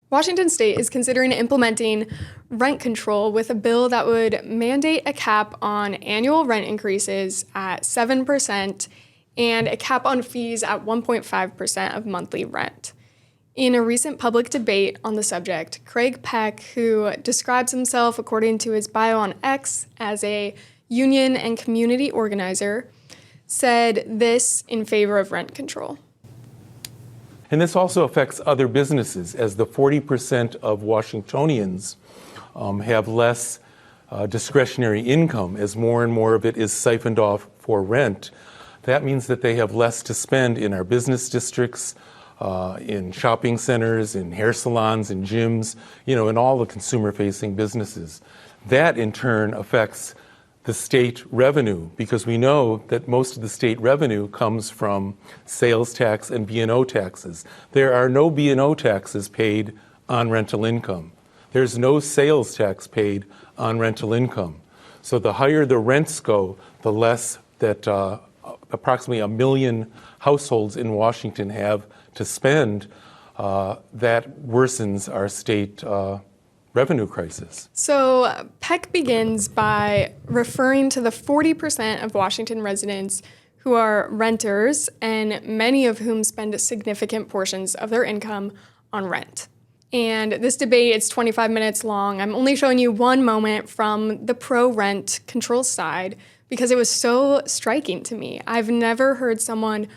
Washington State is considering implementing rent control with a bill that would mandate a cap on annual rent increases at 7% and a cap on fees at 1.5% of monthly rent. In a recent public debate on the subject, Craig Peck, who describes himself, according to his bio on X, as a union and community organizer, said this in favor of rent control. And this also affects other businesses, as the 40% of Washingtonians have less discretionary income, as more and more of it is siphoned off for rent. That means that they have less to spend in our business districts, in shopping centers, in hair salons, in gyms, in all the consumer-facing businesses. That, in turn, affects the state revenue, because we know that most of the state revenue comes from sales tax and B&O taxes. There are no B&O taxes paid on rental income. There's no sales tax paid on rental income. So the higher the rents go, the less that approximately 1 million households in Washington have to spend. That worsens our state revenue crisis. So Peck begins by referring to the 40% of Washington residents who are renters, and many of whom spend significant portions of their income on rent. And this debate, it's 25 minutes long. I'm only showing you one moment from the pro-rent control side because it was so striking to me. I've never heard someone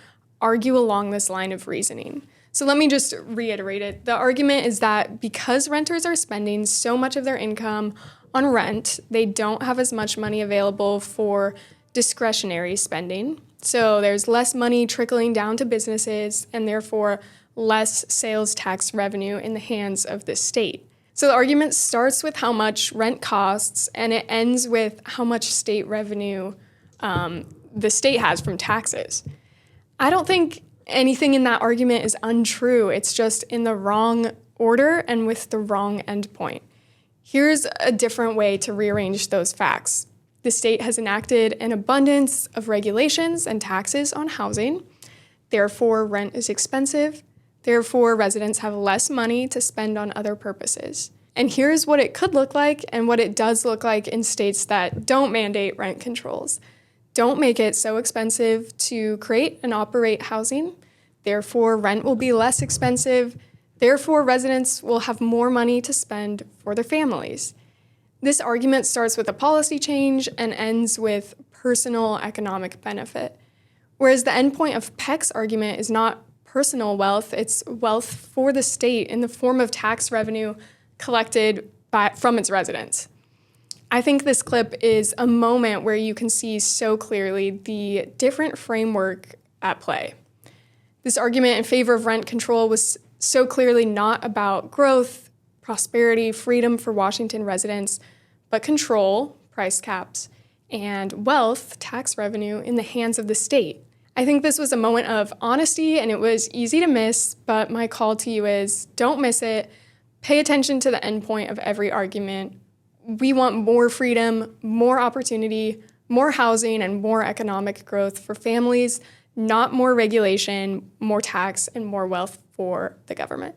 argue along this line of reasoning. So let me just reiterate it. The argument is that because renters are spending so much of their income on rent, they don't have as much money available for discretionary spending. So there's less money trickling down to businesses and therefore less sales tax revenue in the hands of the state. So the argument starts with how much rent costs and it ends with how much state revenue the state has from taxes. I don't think anything in that argument is untrue. It's just in the wrong order and with the wrong endpoint. Here's a different way to rearrange those facts. The state has enacted an abundance of regulations and taxes on housing. Therefore, rent is expensive. Therefore, residents have less money to spend on other purposes. And here's what it could look like and what it does look like in states that don't mandate rent controls. Don't make it so expensive to create and operate housing. Therefore, rent will be less expensive. Therefore, residents will have more money to spend for their families. This argument starts with a policy change and ends with personal economic benefit. Whereas the endpoint of Peck's argument is not personal wealth, it's wealth for the state in the form of tax revenue collected from its residents. I think this clip is a moment where you can see so clearly the different framework at play. This argument in favor of rent control was so clearly not about growth, prosperity, freedom for Washington residents, but control, price caps, and wealth, tax revenue, in the hands of the state. I think this was a moment of honesty, and it was easy to miss, but my call to you is don't miss it. Pay attention to the endpoint of every argument. We want more freedom, more opportunity, more housing, and more economic growth for families, not more regulation, more tax, and more wealth for the government.